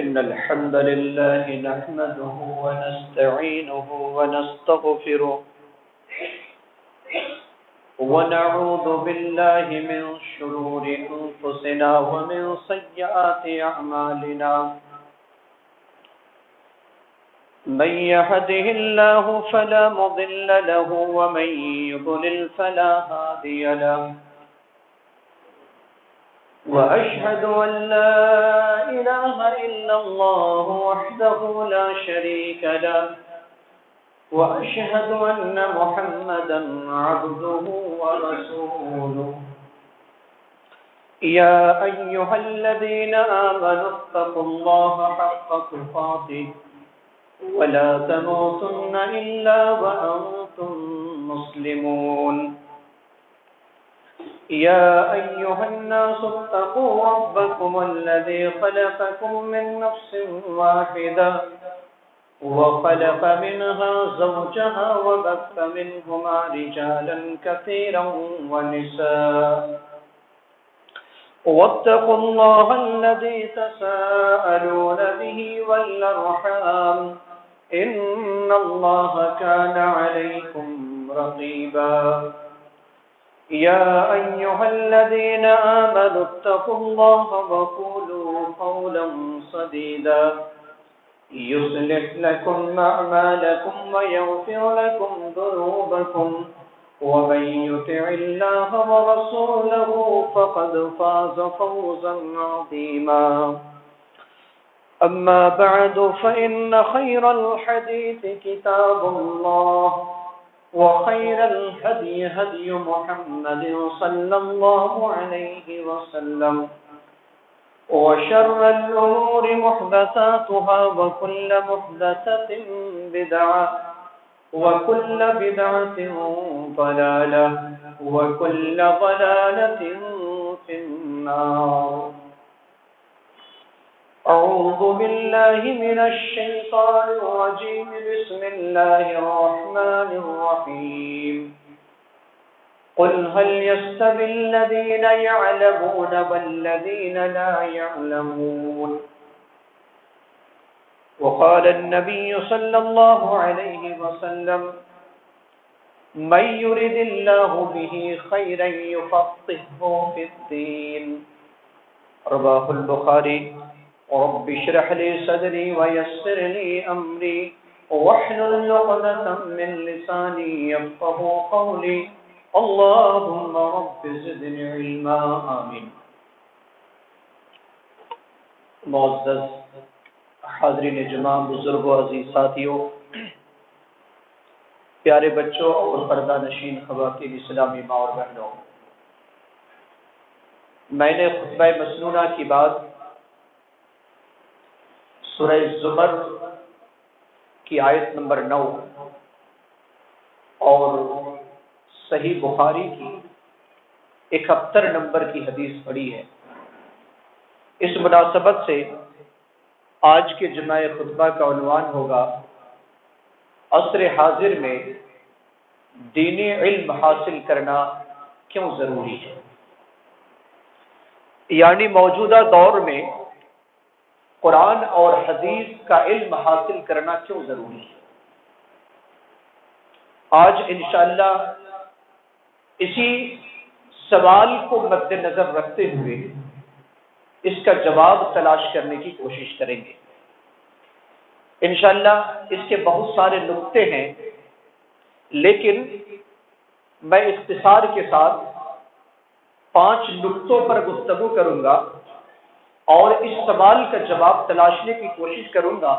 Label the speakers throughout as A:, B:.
A: إن الحمد لله نحمده ونستعينه ونستغفره ونعوذ بالله من شرور أنفسنا ومن سيئات أعمالنا من يهده الله فلا مضل له ومن يضلل فلا هادي له وأشهد أن لا إله إلا الله وحده لا شريك له وأشهد أن محمدا عبده ورسوله يا أيها الذين آمنوا اتقوا الله حق تقاته ولا تموتن إلا وأنتم مسلمون يا أيها الناس اتقوا ربكم الذي خلقكم من نفس واحدة وخلق منها زوجها وبث منهما رجالا كثيرا ونساء واتقوا الله الذي تساءلون به والأرحام إن الله كان عليكم رقيبا يا أيها الذين آمنوا اتقوا الله وقولوا قولا سديدا يصلح لكم أعمالكم ويغفر لكم ذنوبكم ومن يطع الله ورسوله فقد فاز فوزا عظيما أما بعد فإن خير الحديث كتاب الله وخير الهدي هدي محمد صلى الله عليه وسلم وشر الأمور محدثاتها وكل محدثة بدعة وكل بدعة ضلالة وكل ضلالة في النار أعوذ بالله من الشيطان الرجيم بسم الله الرحمن الرحيم قل هل يستوي الذين يعلمون والذين لا يعلمون وقال النبي صلى الله عليه وسلم من يرد الله به خيرا يفقهه في الدين رواه البخاري رب اشرح لي صدري ويسر لي أمري واحلل عقدة من لساني يفقهوا قولي اللهم رب زدني علما آمين. معزز حاضرین جمع، بزرگوں، عزیز ساتھیوں، پیارے بچوں اور پردہ نشین خواتین اسلامی ماں اور بہنوں، میں نے خطبہ مسنونہ کی بات سورہ زمر کی آیت نمبر 9 اور صحیح بخاری کی 71 نمبر کی حدیث پڑھی ہے۔ اس مناسبت سے آج کے جمعہ خطبہ کا عنوان ہوگا عصر حاضر میں دینی علم حاصل کرنا کیوں ضروری ہے، یعنی موجودہ دور میں قرآن اور حدیث کا علم حاصل کرنا کیوں ضروری ہے۔ آج انشاءاللہ اسی سوال کو مد نظر رکھتے ہوئے اس کا جواب تلاش کرنے کی کوشش کریں گے۔ انشاءاللہ اس کے بہت سارے نقطے ہیں، لیکن میں اختصار کے ساتھ 5 نقطوں پر گفتگو کروں گا اور اس سوال کا جواب تلاشنے کی کوشش کروں گا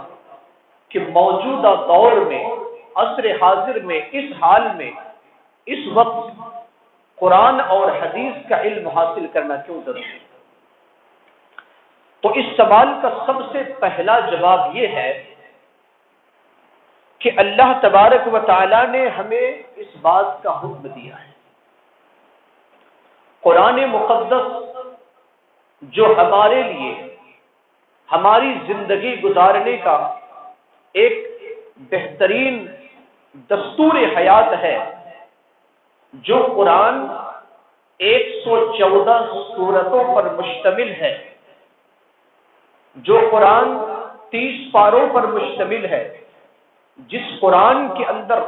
A: کہ موجودہ دور میں، عصر حاضر میں، اس حال میں، اس وقت قرآن اور حدیث کا علم حاصل کرنا کیوں ضروری ہے۔ تو اس سوال کا سب سے پہلا جواب یہ ہے کہ اللہ تبارک و تعالی نے ہمیں اس بات کا حکم دیا ہے۔ قرآن مقدس جو ہمارے لیے ہماری زندگی گزارنے کا ایک بہترین دستور حیات ہے، جو قرآن 114 سورتوں پر مشتمل ہے، جو قرآن 30 پاروں پر مشتمل ہے، جس قرآن کے اندر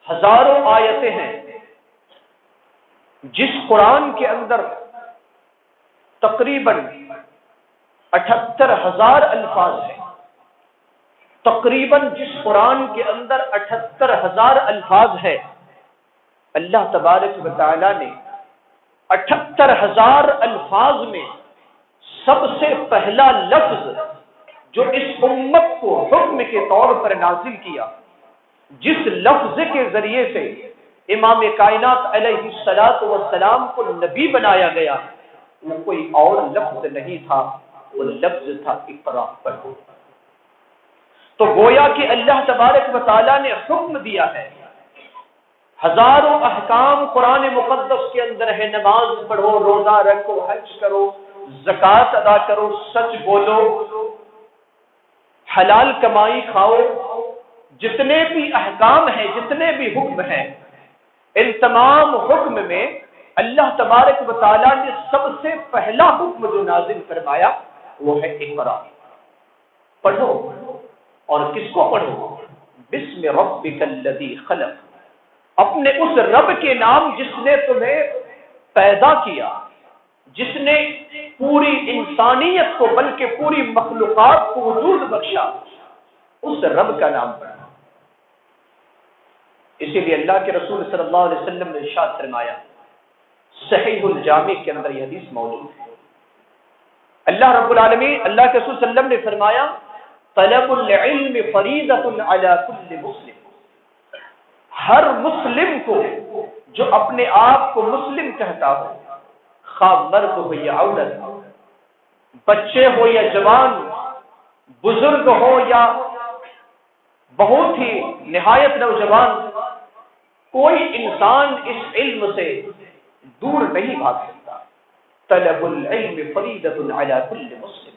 A: ہزاروں آیتیں ہیں، جس قرآن کے اندر تقریباً 78,000 الفاظ ہیں، تقریباً جس قرآن کے اندر 78,000 الفاظ ہے، اللہ تبارک و تعالی نے 78,000 الفاظ میں سب سے پہلا لفظ جو اس امت کو حکم کے طور پر نازل کیا، جس لفظ کے ذریعے سے امام کائنات علیہ الصلوۃ والسلام کو نبی بنایا گیا، وہ کوئی اور لفظ نہیں تھا، وہ لفظ تھا اقرا پڑھو۔ تو گویا کہ اللہ تبارک و تعالیٰ نے حکم دیا ہے، ہزاروں احکام قرآن مقدس کے اندر ہے، نماز پڑھو، روزہ رکھو، حج کرو، زکوٰۃ ادا کرو، سچ بولو، حلال کمائی کھاؤ، جتنے بھی احکام ہیں، جتنے بھی حکم ہیں، ان تمام حکم میں اللہ تبارک و تعالیٰ نے سب سے پہلا حکم جو نازل فرمایا وہ ہے اقرا، پڑھو۔ اور کس کو پڑھو؟ بسم ربک الذی خلق، اپنے اس رب کے نام جس نے تمہیں پیدا کیا، جس نے پوری انسانیت کو بلکہ پوری مخلوقات کو وجود بخشا، اس رب کا نام پڑھنا۔ اسی لیے اللہ کے رسول صلی اللہ علیہ وسلم نے ارشاد فرمایا، صحیح الجامع کے اندر یہ حدیث موجود ہے، اللہ رب العالمین، اللہ کے رسول صلی اللہ علیہ وسلم نے فرمایا، طلب العلم فریضۃ علی کل مسلم، ہر مسلم کو جو اپنے آپ کو مسلم کہتا ہو، خواہ مرد ہو یا عورت، بچے ہو یا جوان، بزرگ ہو یا بہت ہی نہایت نوجوان، کوئی انسان اس علم سے دور نہیں بھاگ سکتا۔ طلب العلم فریضۃ علی کل مسلم۔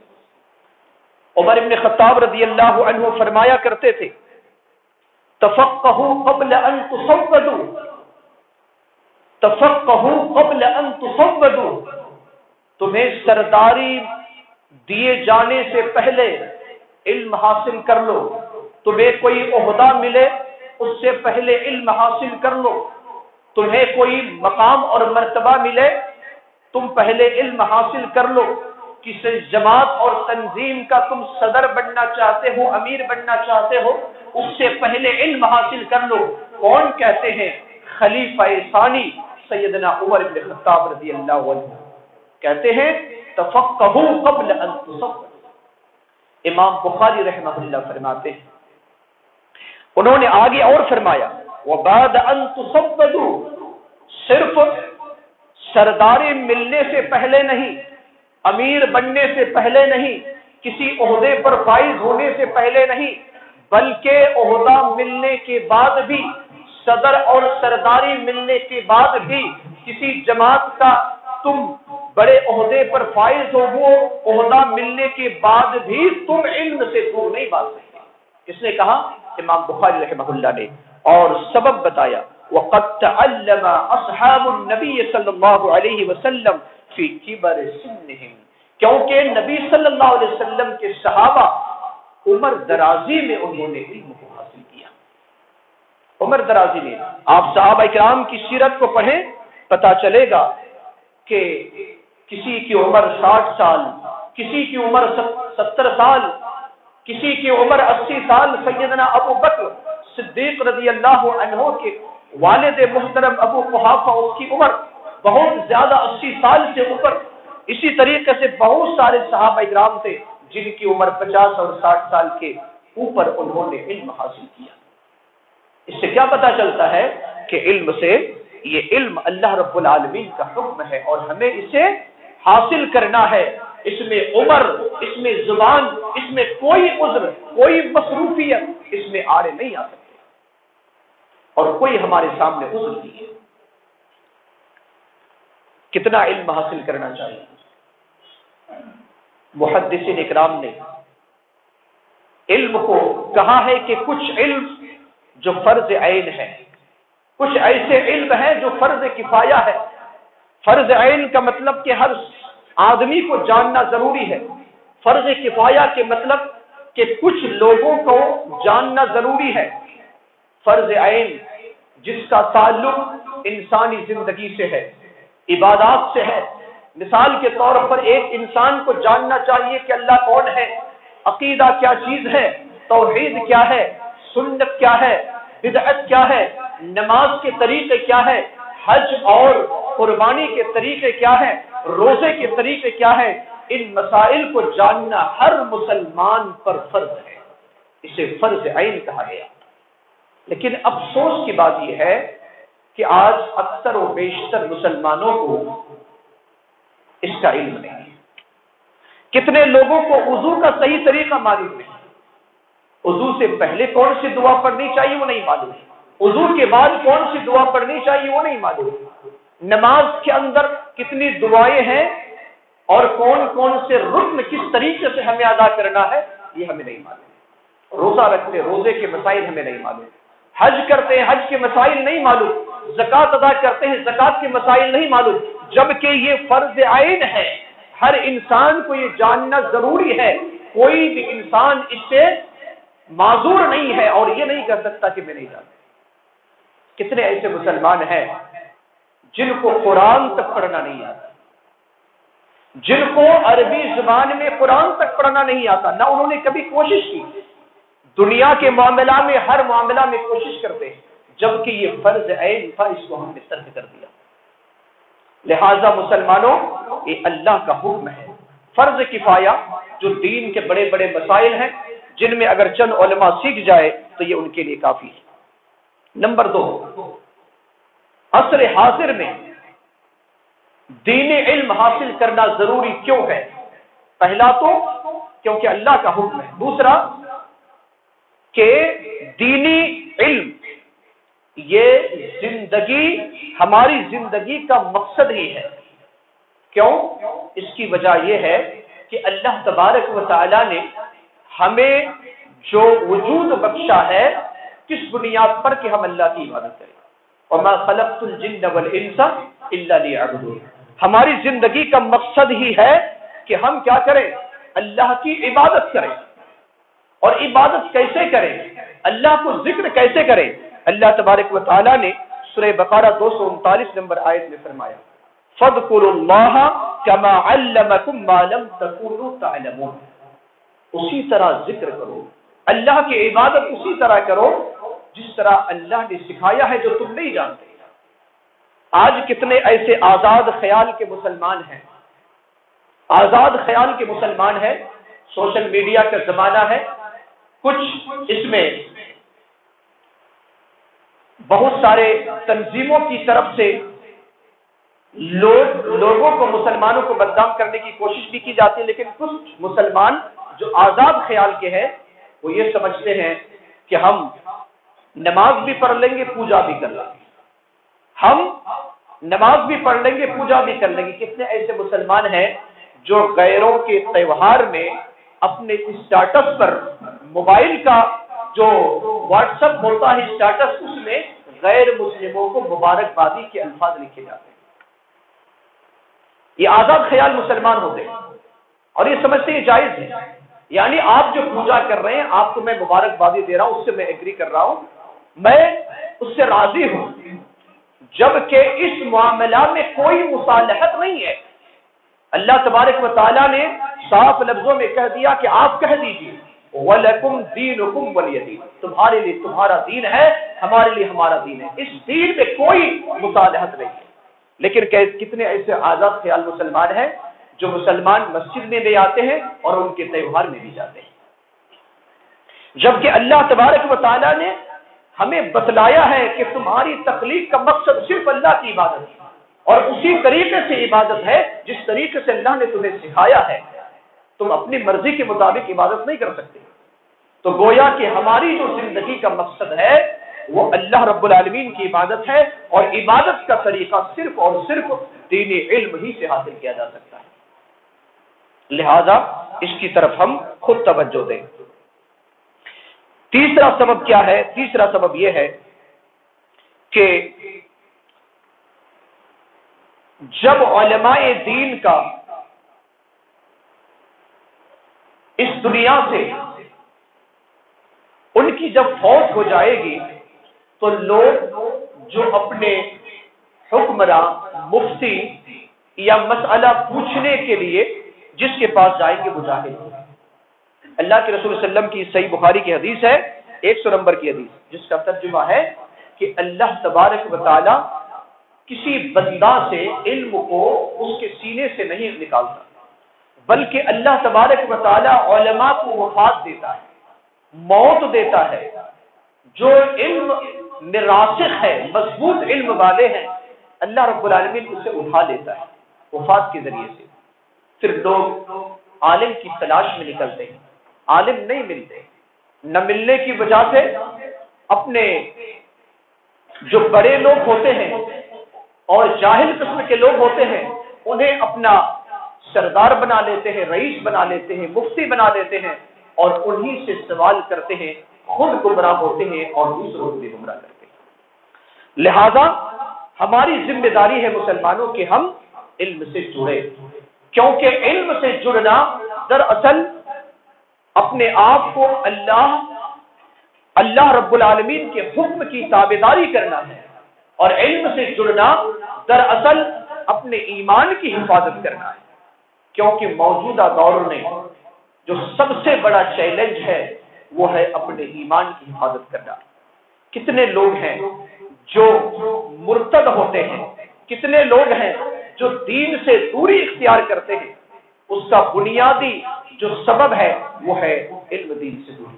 A: عمر بن خطاب رضی اللہ عنہ فرمایا کرتے تھے، تفقہوا قبل ان تصودوا، تفقہوا قبل ان تصودوا، تمہیں سرداری دیے جانے سے پہلے علم حاصل کر لو، تمہیں کوئی عہدہ ملے اس سے پہلے علم حاصل کر لو، تمہیں کوئی مقام اور مرتبہ ملے تم پہلے علم حاصل کر لو، کسی جماعت اور تنظیم کا تم صدر بننا چاہتے ہو، امیر بننا چاہتے ہو، اس سے پہلے علم حاصل کر لو۔ کون کہتے ہیں؟ خلیفہ ثانی سیدنا عمر بن خطاب رضی اللہ عنہ کہتے ہیں، تفقہوا قبل ان تصودوا۔ امام بخاری رحمہ اللہ فرماتے ہیں، انہوں نے آگے اور فرمایا، وبعد ان تصودوا، صرف سرداری ملنے سے پہلے نہیں، امیر بننے سے پہلے نہیں، کسی عہدے پر فائز ہونے سے پہلے نہیں، بلکہ عہدہ ملنے کے بعد بھی، صدر اور سرداری ملنے کے بعد بھی، کسی جماعت کا تم بڑے عہدے پر فائز ہو، وہ عہدہ ملنے کے بعد بھی تم علم سے دور نہیں بھاگ سکتے۔ کس نے کہا؟ امام بخاری رحمہ اللہ نے، اور سبب بتایا، وَقَدْ تَعَلَّمَ أَصْحَابُ النَّبِيِّ صلی اللہ علیہ وسلم فی کبر سنہم، کیونکہ نبی صلی اللہ علیہ وسلم کے صحابہ عمر درازی میں انہوں نے علم کو حاصل کیا۔ عمر درازی میں، آپ صحابہ کرام کی سیرت کو پڑھیں، پتہ چلے گا کہ کسی کی عمر 60 سال، کسی کی عمر 70 سال، کسی کی عمر 80 سال۔ سیدنا ابو بکر صدیق رضی اللہ عنہ کے والد محترم ابو قحافہ، اس کی عمر بہت زیادہ 80 سال سے اوپر۔ اسی طریقے سے بہت سارے صحابہ اکرام تھے جن کی عمر 50 اور 60 سال کے اوپر انہوں نے علم حاصل کیا۔ اس سے کیا پتہ چلتا ہے کہ علم سے، یہ علم اللہ رب العالمین کا حکم ہے اور ہمیں اسے حاصل کرنا ہے۔ اس میں عمر، اس میں زبان، اس میں کوئی عذر، کوئی مصروفیت اس میں آڑے نہیں آ سکتے، اور کوئی ہمارے سامنے عذر نہیں ہے۔ کتنا علم حاصل کرنا چاہیے؟ محدثین اکرام نے علم کو کہا ہے کہ کچھ علم جو فرض عین ہے، کچھ ایسے علم ہیں جو فرض کفایہ ہے۔ فرض عین کا مطلب کہ ہر آدمی کو جاننا ضروری ہے۔ فرض کفایہ کے مطلب کہ کچھ لوگوں کو جاننا ضروری ہے. فرض عین جس کا تعلق انسانی زندگی سے ہے، عبادات سے ہے. مثال کے طور پر ایک انسان کو جاننا چاہیے کہ اللہ کون ہے، عقیدہ کیا چیز ہے، توحید کیا ہے، سنت کیا ہے، بدعت کیا ہے، نماز کے طریقے کیا ہے، حج اور قربانی کے طریقے کیا ہے، روزے کے طریقے کیا ہے. ان مسائل کو جاننا ہر مسلمان پر فرض ہے، اسے فرض عین کہا گیا. لیکن افسوس کی بات یہ ہے کہ آج اکثر و بیشتر مسلمانوں کو اس کا علم نہیں ہے. کتنے لوگوں کو وضو کا صحیح طریقہ معلوم نہیں، وضو سے پہلے کون سی دعا پڑھنی چاہیے وہ نہیں معلوم، وضو کے بعد کون سی دعا پڑھنی چاہیے وہ نہیں معلوم، نماز کے اندر کتنی دعائیں ہیں اور کون کون سے رکن کس طریقے سے ہمیں ادا کرنا ہے یہ ہمیں نہیں معلوم. روزہ رکھتے روزے کے مسائل ہمیں نہیں معلوم، حج کرتے ہیں حج کے مسائل نہیں معلوم، زکوٰۃ ادا کرتے ہیں زکوٰۃ کے مسائل نہیں معلوم، جبکہ یہ فرض عین ہے. ہر انسان کو یہ جاننا ضروری ہے. کوئی بھی انسان اس سے معذور نہیں ہے اور یہ نہیں کہہ سکتا کہ میں نہیں جانتا. کتنے ایسے مسلمان ہیں جن کو قرآن تک پڑھنا نہیں آتا، جن کو عربی زبان میں قرآن تک پڑھنا نہیں آتا، نہ انہوں نے کبھی کوشش کی. دنیا کے معاملہ میں ہر معاملہ میں کوشش کرتے ہیں، جبکہ یہ فرض عین تھا، اس کو ہم نے ترک کر دیا. لہذا مسلمانوں یہ اللہ کا حکم ہے. فرض کفایہ جو دین کے بڑے بڑے مسائل ہیں جن میں اگر چند علماء سیکھ جائے تو یہ ان کے لیے کافی ہے. نمبر 2، عصر حاضر میں دین علم حاصل کرنا ضروری کیوں ہے؟ پہلا تو کیونکہ اللہ کا حکم ہے. دوسرا کہ دینی علم یہ زندگی ہماری زندگی کا مقصد ہی ہے. کیوں؟ اس کی وجہ یہ ہے کہ اللہ تبارک و تعالی نے ہمیں جو وجود بخشا ہے کس بنیاد پر کہ ہم اللہ کی عبادت کریں. وما خلقت الجن والانس الا ليعبدون. ہماری زندگی کا مقصد ہی ہے کہ ہم کیا کریں؟ اللہ کی عبادت کریں. اور عبادت کیسے کریں؟ اللہ کو ذکر کیسے کریں؟ اللہ تبارک و تعالی نے سورہ بقرہ 239 نمبر آیت میں فرمایا فَاذْكُرُوا اللَّهَ كَمَا عَلَّمَكُم مَّا لَمْ تَكُونُوا تَعْلَمُونَ. اسی طرح ذکر کرو، اللہ کی عبادت اسی طرح کرو جس طرح اللہ نے سکھایا ہے جو تم نہیں جانتے. آج کتنے ایسے آزاد خیال کے مسلمان ہیں، آزاد خیال کے مسلمان ہیں. سوشل میڈیا کا زمانہ ہے، کچھ اس میں بہت سارے تنظیموں کی طرف سے لوگوں کو مسلمانوں کو بدنام کرنے کی کوشش بھی کی جاتی ہے. لیکن کچھ مسلمان جو آزاد خیال کے ہیں وہ یہ سمجھتے ہیں کہ ہم نماز بھی پڑھ لیں گے پوجا بھی کر لیں گے، ہم نماز بھی پڑھ لیں گے پوجا بھی کر لیں گے. کتنے ایسے مسلمان ہیں جو غیروں کے تہوار میں اپنے اسٹیٹس پر موبائل کا جو واٹس ایپ ہوتا ہے اسٹیٹس اس میں غیر مسلموں کو مبارکبادی کے الفاظ لکھے جاتے ہیں. یہ آزاد خیال مسلمان ہوتے ہیں اور یہ سمجھتے ہیں جائز ہے. یعنی آپ جو پوجا کر رہے ہیں آپ کو میں مبارکبادی دے رہا ہوں، اس سے میں ایگری کر رہا ہوں، میں اس سے راضی ہوں، جبکہ اس معاملہ میں کوئی مصالحت نہیں ہے. اللہ تبارک و تعالیٰ نے صاف لفظوں میں کہہ دیا کہ آپ کہہ دیجیے وَلَكُمْ دِينُكُمْ وَلِيَ دِينِ. تمہارے لیے تمہارا دین ہے، ہمارے لیے ہمارا دین ہے. اس دین میں کوئی مصالحت نہیں ہے. لیکن کتنے ایسے آزاد خیال مسلمان ہیں جو مسلمان مسجد میں بھی آتے ہیں اور ان کے تہوار میں بھی جاتے ہیں، جبکہ اللہ تبارک و تعالیٰ نے ہمیں بتلایا ہے کہ تمہاری تخلیق کا مقصد صرف اللہ کی عبادت ہے اور اسی طریقے سے عبادت ہے جس طریقے سے اللہ نے تمہیں سکھایا ہے. تم اپنی مرضی کے مطابق عبادت نہیں کر سکتے. تو گویا کہ ہماری جو زندگی کا مقصد ہے وہ اللہ رب العالمین کی عبادت ہے اور عبادت کا طریقہ صرف اور صرف دین علم ہی سے حاصل کیا جا سکتا ہے. لہذا اس کی طرف ہم خود توجہ دیں. تیسرا سبب کیا ہے؟ تیسرا سبب یہ ہے کہ جب علماء دین کا اس دنیا سے ان کی جب فوت ہو جائے گی تو لوگ جو اپنے حکمراں، مفتی یا مسئلہ پوچھنے کے لیے جس کے پاس جائیں گے وہ جاہل ہوں۔ اللہ کے رسول صلی اللہ علیہ وسلم کی صحیح بخاری کی حدیث ہے، 100 نمبر کی حدیث، جس کا ترجمہ ہے کہ اللہ تبارک و تعالی کسی بندہ سے علم کو اس کے سینے سے نہیں نکالتا، بلکہ اللہ تبارک و تعالی علماء کو وفات دیتا ہے، موت دیتا ہے۔ جو علم میں راسخ ہے، مضبوط علم والے ہیں، اللہ رب العالمین اسے اٹھا لیتا ہے وفات کے ذریعے سے۔ پھر لوگ عالم کی تلاش میں نکلتے ہیں، عالم نہیں ملتے، نہ ملنے کی وجہ سے اپنے جو بڑے لوگ ہوتے ہیں اور جاہل قسم کے لوگ ہوتے ہیں انہیں اپنا سردار بنا لیتے ہیں، رئیس بنا لیتے ہیں، مفتی بنا لیتے ہیں اور انہی سے سوال کرتے ہیں، خود گمراہ ہوتے ہیں اور دوسروں کو بھی گمراہ کرتے ہیں۔ لہذا ہماری ذمہ داری ہے مسلمانوں کہ ہم علم سے جڑے، کیونکہ علم سے جڑنا دراصل اپنے آپ کو اللہ رب العالمین کے حکم کی تابعداری کرنا ہے، اور علم سے جڑنا دراصل اپنے ایمان کی حفاظت کرنا ہے، کیونکہ موجودہ دور میں جو سب سے بڑا چیلنج ہے وہ ہے اپنے ایمان کی حفاظت کرنا۔ کتنے لوگ ہیں جو مرتد ہوتے ہیں، کتنے لوگ ہیں جو دین سے دوری اختیار کرتے ہیں، اس کا بنیادی جو سبب ہے وہ ہے علم دین سے دوری۔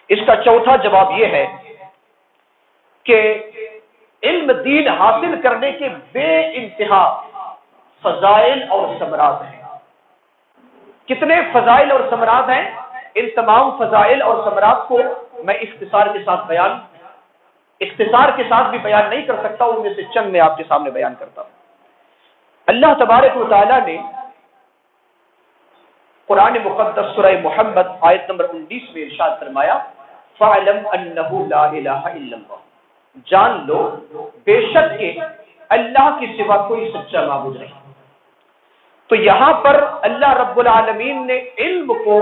A: اس کا چوتھا جواب یہ ہے کہ علم دین حاصل کرنے کے بے انتہا فضائل اور ثمرات ہیں۔ کتنے فضائل اور ثمرات ہیں؟ ان تمام فضائل اور ثمرات کو میں اختصار کے ساتھ بھی بیان نہیں کر سکتا، ان میں سے چند میں آپ کے سامنے بیان کرتا ہوں۔ اللہ تبارک و تعالی نے قرآن مقدس سورہ محمد آیت نمبر 19 میں ارشاد فرمایا، فَاعْلَمْ أَنَّهُ لَا إِلَٰهَ إِلَّا اللَّهُ، جان لو بے شک کہ اللہ کے سوا کوئی سچا معبود نہیں۔ تو یہاں پر اللہ رب العالمین نے علم کو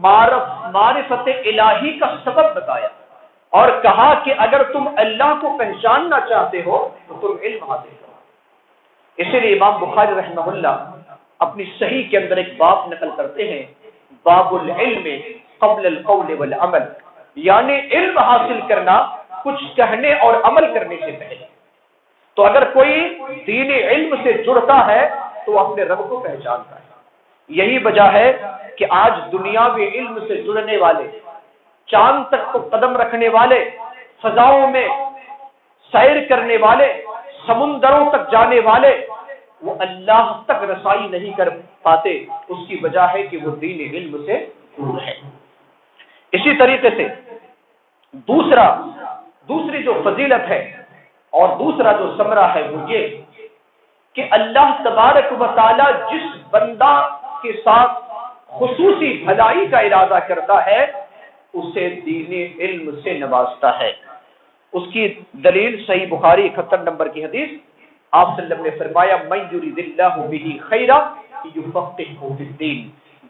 A: معرفت الہی کا سبب بتایا اور کہا کہ اگر تم اللہ کو پہچاننا چاہتے ہو تو تم علم حاصل کرو۔ اسی لیے امام بخاری رحمہ اللہ اپنی صحیح کے اندر ایک باب نقل کرتے ہیں، باب العلم قبل القول والعمل، یعنی علم حاصل کرنا کچھ کہنے اور عمل کرنے سے پہلے۔ تو اگر کوئی دین علم سے جڑتا ہے تو وہ اپنے رب کو پہچانتا ہے۔ یہی وجہ ہے کہ آج دنیاوی علم سے جڑنے والے، چاند تک کو قدم رکھنے والے، فضاؤں میں سیر کرنے والے، سمندروں تک جانے والے، وہ اللہ تک رسائی نہیں کر پاتے۔ اس کی وجہ ہے کہ وہ دین علم سے دور ہے۔ اسی طریقے سے دوسری جو فضیلت ہے اور دوسرا جو ثمرہ ہے وہ یہ کہ اللہ تبارک و تعالی جس بندہ کے ساتھ خصوصی بھلائی کا ارادہ کرتا ہے اسے دین علم سے نوازتا ہے۔ اس کی دلیل صحیح بخاری 71 نمبر کی حدیث، آپ صلی اللہ علیہ وسلم نے فرمایا، من یرید اللہ بہ خیرا یفقہہ فی الدین،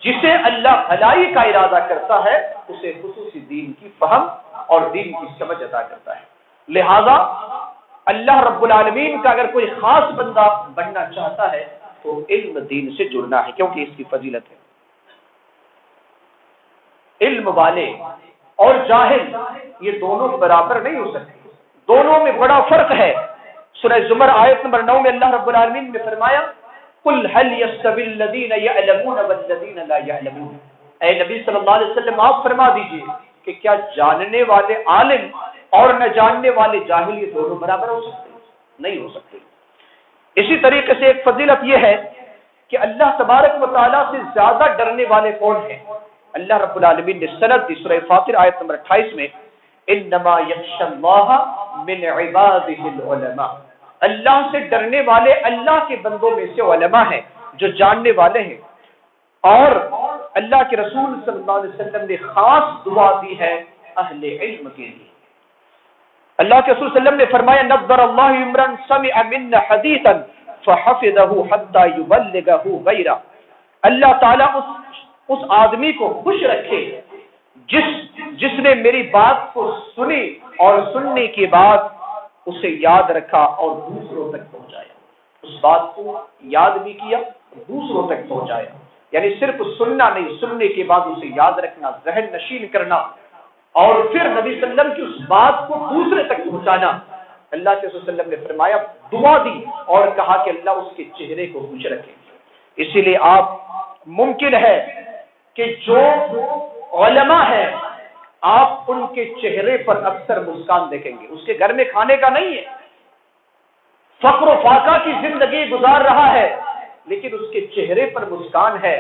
A: جسے اللہ بھلائی کا ارادہ کرتا ہے اسے خصوصی دین کی فہم اور دین کی سمجھ عطا کرتا ہے۔ لہذا اللہ رب العالمین کا اگر کوئی خاص بندہ بننا چاہتا ہے تو علم دین سے جڑنا ہے، کیونکہ اس کی فضیلت ہے۔ علم والے اور جاہل یہ دونوں برابر نہیں ہو سکتے، دونوں میں بڑا فرق ہے۔ سورہ زمر آیت نمبر 9 میں اللہ رب العالمین نے فرمایا، قل هل يستوي الذين يعلمون والذين لا يعلمون، اے نبی صلی اللہ علیہ وسلم آپ فرما دیجئے کہ کیا جاننے والے عالم اور نہ جاننے والے جاہل یہ دونوں برابر ہو سکتے؟ نہیں ہو سکتے۔ اسی طریقے سے ایک فضیلت یہ ہے کہ اللہ تبارک و تعالیٰ سے زیادہ ڈرنے والے کون ہیں؟ اللہ رب العالمین نے سند دی سورہ فاطر آیت نمبر 28 میں، انما یخشی اللہ من عباده العلماء، اللہ سے ڈرنے والے اللہ کے بندوں میں سے علماء ہیں جو جاننے والے ہیں۔ اور اللہ کے رسول صلی اللہ علیہ وسلم نے خاص دعا دی ہے اہل علم کے لیے۔ اللہ کے رسول صلی اللہ علیہ وسلم نے فرمایا، نظر اللہ عمرا سمع منا حدیثا فحفظه حتى يبلغه غیرہ، اللہ تعالیٰ اس اس آدمی کو خوش رکھے جس نے میری بات کو سنی اور سننے کے بعد اسے یاد رکھا اور دوسروں تک پہنچایا. اس بات کو یاد بھی کیا، دوسروں تک پہنچایا. یعنی صرف سننا نہیں، سننے کے بعد اسے یاد رکھنا، ذہن نشین کرنا، اور پھر نبی صلی اللہ علیہ وسلم کی اس بات کو دوسرے تک پہنچانا. اللہ کے رسول صلی اللہ علیہ وسلم نے فرمایا، دعا دی اور کہا کہ اللہ اس کے چہرے کو خوش رکھے. اسی لیے آپ ممکن ہے کہ جو علماء ہیں آپ ان کے چہرے پر اکثر مسکان دیکھیں گے. اس کے گھر میں کھانے کا نہیں ہے، فقر و فاقہ کی زندگی گزار رہا ہے، لیکن اس کے چہرے پر مسکان ہے.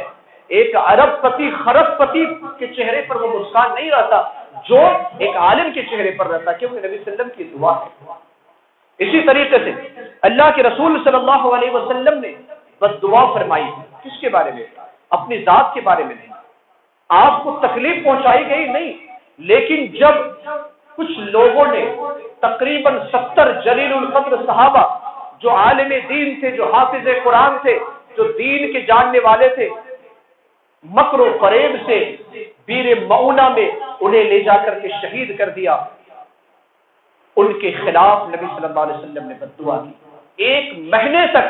A: ایک ارب پتی خرب پتی کے چہرے پر وہ مسکان نہیں رہتا جو ایک عالم کے چہرے پر رہتا، کیونکہ نبی صلی اللہ علیہ وسلم کی دعا ہے. اسی طریقے سے اللہ کے رسول صلی اللہ علیہ وسلم نے بس دعا فرمائی. کس کے بارے میں؟ اپنی ذات کے بارے میں نہیں. آپ کو تکلیف پہنچائی گئی نہیں، لیکن جب کچھ لوگوں نے تقریباً 70 جلیل القدر صحابہ جو عالم دین تھے، جو حافظ قرآن تھے، جو دین کے جاننے والے تھے، مکر و فریب سے بیر معونہ میں انہیں لے جا کر کے شہید کر دیا. ان کے خلاف نبی صلی اللہ علیہ وسلم نے بد دعا کی. 1 مہینے تک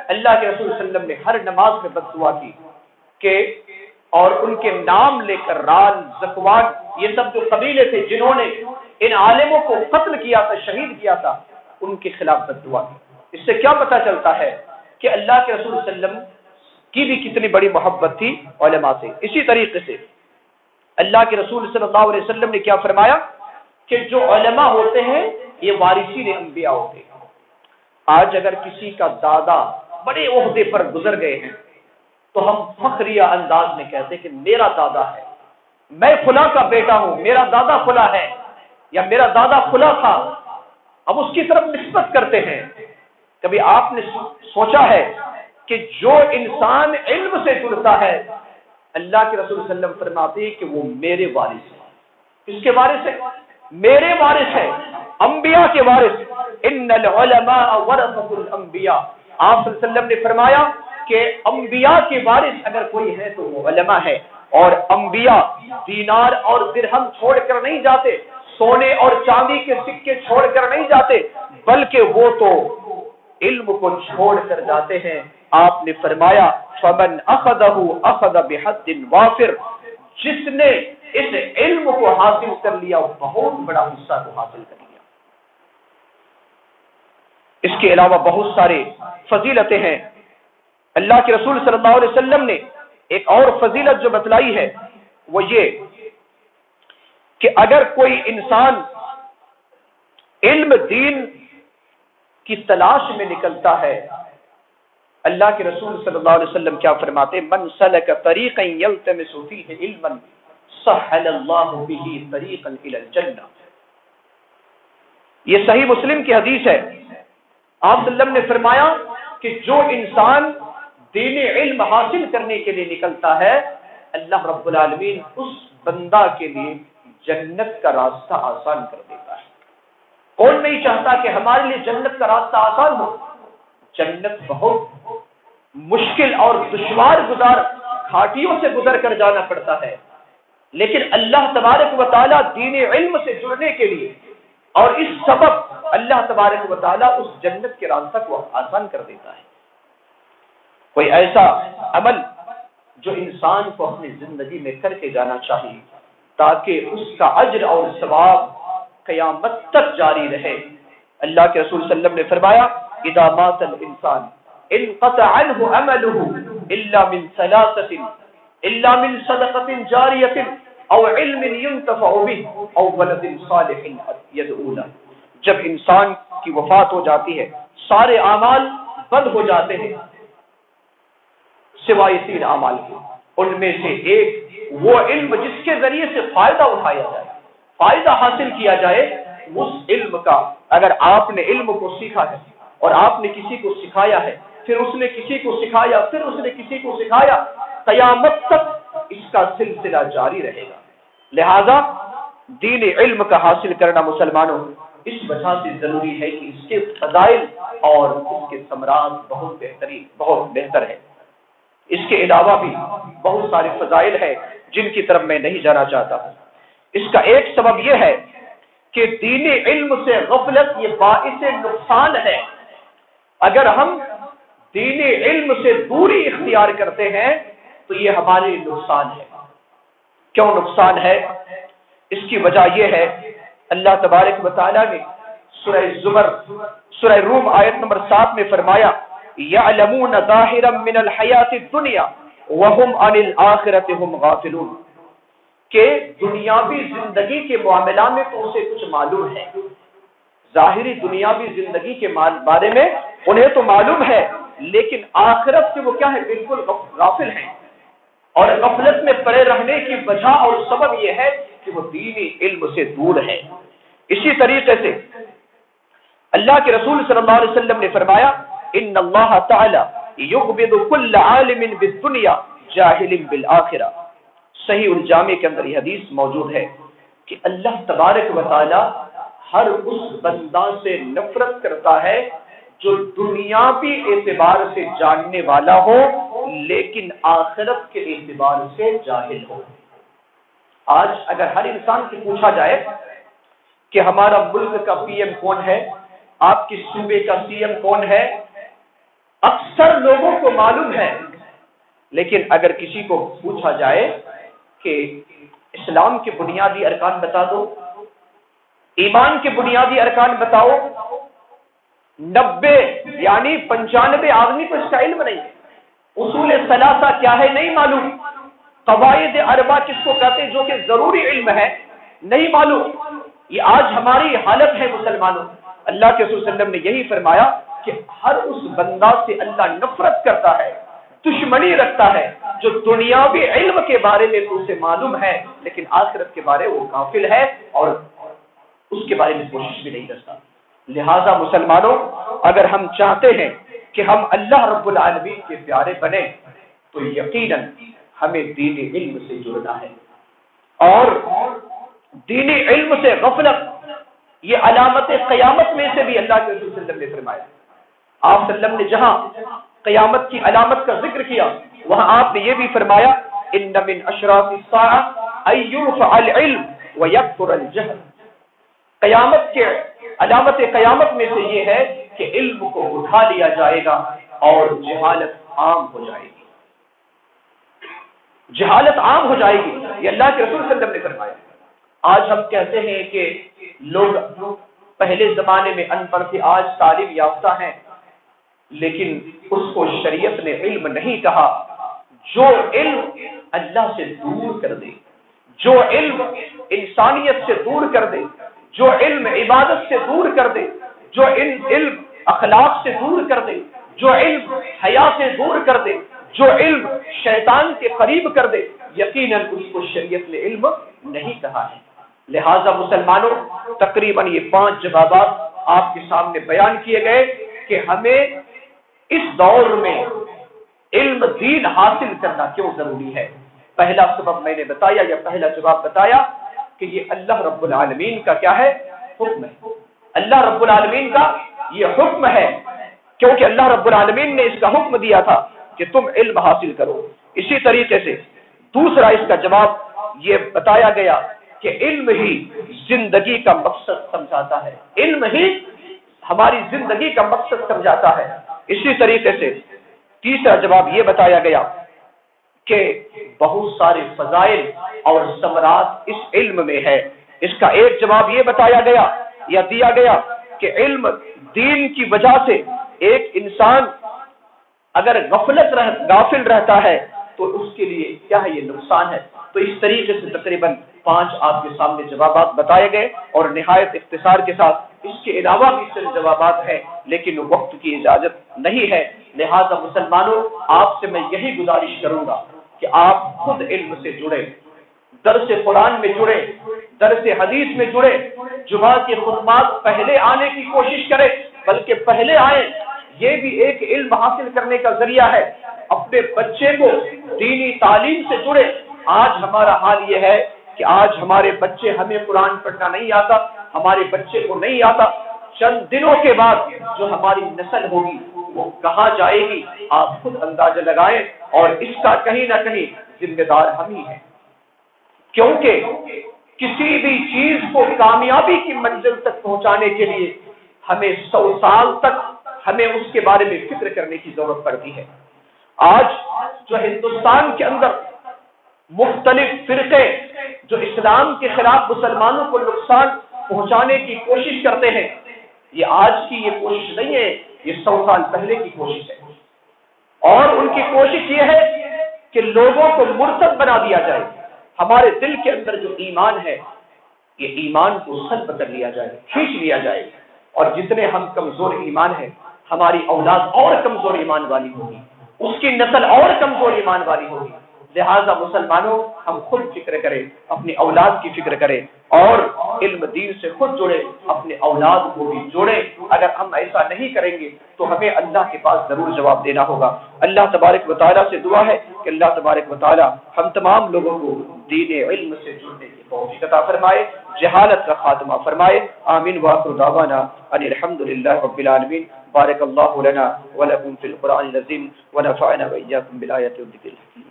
A: اللہ کے رسول صلی اللہ علیہ وسلم نے ہر نماز میں بد دعا کی کہ، اور ان کے نام لے کر رال، زکوان، یہ سب جو قبیلے تھے جنہوں نے ان عالموں کو قتل کیا تھا، شہید کیا تھا، ان کے خلاف بد دعا کی. اس سے کیا پتہ چلتا ہے کہ اللہ کے رسول صلی اللہ علیہ وسلم کی بھی کتنی بڑی محبت تھی علماء سے. اسی طریقے سے اللہ کے رسول صلی اللہ علیہ وسلم نے کیا فرمایا کہ جو علماء ہوتے ہیں یہ وارثین انبیاء ہوتے ہیں. آج اگر کسی کا دادا بڑے عہدے پر گزر گئے ہیں تو ہم فخریہ انداز میں کہتے ہیں کہ میرا دادا ہے، میں فلاں کا بیٹا ہوں، میرا دادا فلاں ہے، یا میرا دادا فلاں تھا. اب اس کی طرف نسبت کرتے ہیں. کبھی آپ نے سوچا ہے کہ جو انسان علم سے جڑتا ہے، اللہ کے رسول صلی اللہ علیہ وسلم فرماتے ہیں کہ وہ میرے وارث ہے. کس کے وارث ہے؟ میرے وارث ہے، انبیاء کے وارث. ان العلماء ورثۃ الانبیاء. آپ صلی اللہ علیہ وسلم نے فرمایا کہ انبیاء کے وارث اگر کوئی ہے تو وہ علماء ہے. اور انبیاء دینار اور درہم چھوڑ کر نہیں جاتے، سونے اور چاندی کے سکے چھوڑ کر نہیں جاتے، بلکہ وہ تو علم کو چھوڑ کر جاتے ہیں. آپ نے فرمایا فمن اخذہ اخذ بحد وافر. جس نے اس علم کو حاصل کر لیا بہت بڑا حصہ کو حاصل کر لیا. اس کے علاوہ بہت سارے فضیلتیں ہیں. اللہ کے رسول صلی اللہ علیہ وسلم نے ایک اور فضیلت جو بتلائی ہے وہ یہ کہ اگر کوئی انسان علم دین کی تلاش میں نکلتا ہے، اللہ کے رسول صلی اللہ علیہ وسلم کیا فرماتے؟ من سلک طریقا یلتمس فیہ علما سہل اللہ بہ طریقا الی الجنہ. یہ صحیح مسلم کی حدیث ہے. آپ صلی اللہ علیہ وسلم نے فرمایا کہ جو انسان دین علم حاصل کرنے کے لیے نکلتا ہے، اللہ رب العالمین اس بندہ کے لیے جنت کا راستہ آسان کر دیتا ہے. کون نہیں چاہتا کہ ہمارے لیے جنت کا راستہ آسان ہو؟ جنت بہت مشکل اور دشوار گزار گھاٹیوں سے گزر کر جانا پڑتا ہے، لیکن اللہ تبارک و تعالیٰ دین علم سے جڑنے کے لیے اور اس سبب اللہ تبارک و تعالیٰ اس جنت کے راستہ کو آسان کر دیتا ہے. کوئی ایسا عمل جو انسان کو اپنی زندگی میں کر کے جانا چاہیے تاکہ اس کا اجر اور ثواب قیامت تک جاری رہے. اللہ کے رسول صلی اللہ علیہ وسلم نے فرمایا اذا مات الانسان انقطع عنه عمله الا من ثلاثه الا من صدقه جاريه او علم ينتفع به او ولد صالح يدعو له. جب انسان کی وفات ہو جاتی ہے سارے اعمال بند ہو جاتے ہیں سوائے 3 اعمال کے. ان میں سے ایک وہ علم جس کے ذریعے سے فائدہ اٹھایا جائے، فائدہ حاصل کیا جائے. اس علم کا اگر آپ نے علم کو سیکھا ہے اور آپ نے کسی کو سکھایا ہے، پھر اس نے کسی کو سکھایا، پھر اس نے کسی کو سکھایا، قیامت تک اس کا سلسلہ جاری رہے گا. لہذا دین علم کا حاصل کرنا مسلمانوں اس وجہ سے ضروری ہے کہ اس کے فضائل اور اس کے ثمرات بہت بہتر ہے. اس کے علاوہ بھی بہت سارے فضائل ہیں جن کی طرف میں نہیں جانا چاہتا ہوں۔ اس کا ایک سبب یہ ہے کہ دین علم سے غفلت یہ باعث نقصان ہے۔ اگر ہم دین علم سے دوری اختیار کرتے ہیں تو یہ ہمارے لیے نقصان ہے۔ کیوں نقصان ہے؟ اس کی وجہ یہ ہے، اللہ تبارک و تعالیٰ نے سورہ زمر سورہ روم آیت نمبر 7 میں فرمایا یعلمون ظاہرا من الحیات الدنیا وهم عن الآخرۃ هم غافلون، کہ دنیاوی زندگی کے معاملات میں تو اسے کچھ معلوم ہے، ظاہری دنیاوی زندگی کے بارے میں انہیں تو معلوم ہے، لیکن آخرت سے وہ کیا ہے؟ بالکل غافل ہیں۔ اور غفلت میں پڑے رہنے کی وجہ اور سبب یہ ہے کہ وہ دینی علم سے دور ہے۔ اسی طریقے سے اللہ کے رسول صلی اللہ علیہ وسلم نے فرمایا ان اللہ تعالی یقبض کل عالم بالدنیا جاہل بالآخرہ۔ صحیح الجامع کے اندر یہ حدیث موجود ہے کہ اللہ تبارک و تعالی ہر اس بندہ سے نفرت کرتا ہے جو دنیاوی اعتبار سے جاننے والا ہو لیکن آخرت کے اعتبار سے جاہل ہو۔ آج اگر ہر انسان سے پوچھا جائے کہ ہمارا ملک کا پی ایم کون ہے، آپ کے صوبے کا سی ایم کون ہے، اکثر لوگوں کو معلوم ہے، لیکن اگر کسی کو پوچھا جائے کہ اسلام کے بنیادی ارکان بتا دو، ایمان کے بنیادی ارکان بتاؤ، 90 یعنی 95 آدمی کو اس کا علم نہیں ہے۔ اصول ثلاثہ کیا ہے نہیں معلوم، قواعد اربع کس کو کہتے ہیں جو کہ ضروری علم ہے نہیں معلوم۔ یہ آج ہماری حالت ہے مسلمانوں۔ اللہ کے رسول صلی اللہ علیہ وسلم نے یہی فرمایا کہ ہر اس بندہ سے اللہ نفرت کرتا ہے، دشمنی رکھتا ہے جو دنیاوی علم کے بارے میں تو اسے معلوم ہے لیکن آخرت کے بارے وہ غافل ہے اور اس کے بارے میں کوشش بھی نہیں کرتا۔ لہذا مسلمانوں، اگر ہم چاہتے ہیں کہ ہم اللہ رب العالمین کے پیارے بنیں تو یقیناً ہمیں دین علم سے جڑنا ہے۔ اور دین علم سے غفلت یہ علامت قیامت میں سے بھی اللہ کے رسول صلی اللہ علیہ وسلم نے فرمایا۔ آپ صلی اللہ علیہ وسلم نے جہاں قیامت کی علامت کا ذکر کیا وہاں آپ نے یہ بھی فرمایا ان من اشراط الساعہ ان یرفع العلم ویکثر الجہل۔ قیامت کے علامت قیامت میں سے یہ ہے کہ علم کو اٹھا لیا جائے گا اور جہالت عام ہو جائے گی، جہالت عام ہو جائے گی، یہ اللہ کے رسول صلی اللہ علیہ وسلم نے فرمایا۔ آج ہم کہتے ہیں کہ لوگ پہلے زمانے میں ان پڑھ تھے، آج تعلیم یافتہ ہیں، لیکن اس کو شریعت نے علم نہیں کہا۔ جو علم اللہ سے دور کر دے، جو علم انسانیت سے دور کر دے، جو علم عبادت سے دور کر دے، جو علم اخلاق سے دور کر دے، جو علم حیا سے دور کر دے، جو علم شیطان کے قریب کر دے، یقیناً اس کو شریعت نے علم نہیں کہا ہے۔ لہذا مسلمانوں، تقریباً یہ 5 جوابات آپ کے سامنے بیان کیے گئے کہ ہمیں اس دور میں علم دین حاصل کرنا کیوں ضروری ہے۔ پہلا سبب میں نے بتایا یا پہلا جواب بتایا کہ یہ اللہ رب العالمین کا کیا ہے؟ حکم ہے۔ اللہ رب العالمین کا یہ حکم ہے، کیونکہ اللہ رب العالمین نے اس کا حکم دیا تھا کہ تم علم حاصل کرو۔ اسی طریقے سے دوسرا اس کا جواب یہ بتایا گیا کہ علم ہی زندگی کا مقصد سمجھاتا ہے، علم ہی ہماری زندگی کا مقصد سمجھاتا ہے۔ اسی طریقے سے تیسرا جواب یہ بتایا گیا کہ بہت سارے فضائل اور ثمرات اس علم میں ہے۔ اس کا ایک جواب یہ بتایا گیا یا دیا گیا کہ علم دین کی وجہ سے ایک انسان اگر غافل رہتا ہے تو اس کے لیے کیا ہے؟ یہ نقصان ہے۔ تو اس طریقے سے تقریباً 5 آپ کے سامنے جوابات بتائے گئے اور نہایت اختصار کے ساتھ اس کے علاوہ بھی چند جوابات ہیں لیکن وقت کی اجازت نہیں ہے۔ لہذا مسلمانوں، آپ سے میں یہی گزارش کروں گا کہ آپ خود علم سے جڑیں، درس قرآن میں جڑیں، درس حدیث میں جڑیں، جمعہ کے خطبات پہلے آنے کی کوشش کریں، بلکہ پہلے آئیں، یہ بھی ایک علم حاصل کرنے کا ذریعہ ہے۔ اپنے بچے کو دینی تعلیم سے جڑے۔ آج ہمارا حال یہ ہے کہ آج ہمارے بچے، ہمیں قرآن پڑھنا نہیں آتا، ہمارے بچے کو نہیں آتا، چند دنوں کے بعد جو ہماری نسل ہوگی وہ کہاں جائے گی؟ آپ خود اندازہ لگائیں۔ اور اس کا کہیں نہ کہیں ذمہ دار ہم ہی ہیں، کیونکہ کسی بھی چیز کو کامیابی کی منزل تک پہنچانے کے لیے ہمیں 100 سال تک ہمیں اس کے بارے میں فکر کرنے کی ضرورت پڑتی ہے۔ آج جو ہندوستان کے اندر مختلف فرقے جو اسلام کے خلاف مسلمانوں کو نقصان پہنچانے کی کوشش کرتے ہیں، یہ آج کی یہ کوشش نہیں ہے، یہ 100 سال پہلے کی کوشش ہے، اور ان کی کوشش یہ ہے کہ لوگوں کو مرتد بنا دیا جائے۔ ہمارے دل کے اندر جو ایمان ہے، یہ ایمان کو سلب کر لیا جائے، کھینچ لیا جائے، اور جتنے ہم کمزور ایمان ہیں، ہماری اولاد اور کمزور ایمان والی ہوگی، اس کی نسل اور کمزور ایمان والی ہوگی۔ لہذا مسلمانوں، ہم خود فکر کریں، اپنی اولاد کی فکر کریں، اور علم دین سے خود جڑے، اپنے اولاد کو بھی جوڑیں۔ اگر ہم ایسا نہیں کریں گے تو ہمیں اللہ کے پاس ضرور جواب دینا ہوگا۔ اللہ تبارک و تعالیٰ سے دعا ہے کہ اللہ تبارک و تعالیٰ ہم تمام لوگوں کو دین علم سے جڑنے کی توفیق عطا فرمائے، جہالت کا خاتمہ فرمائے۔ آمین وآخر دعوانا ان الحمد للہ رب العالمین۔ بارک اللہ لنا ولکم فی القرآن العظیم ونفعنا وإیاکم بالآیات والذکر الحکیم۔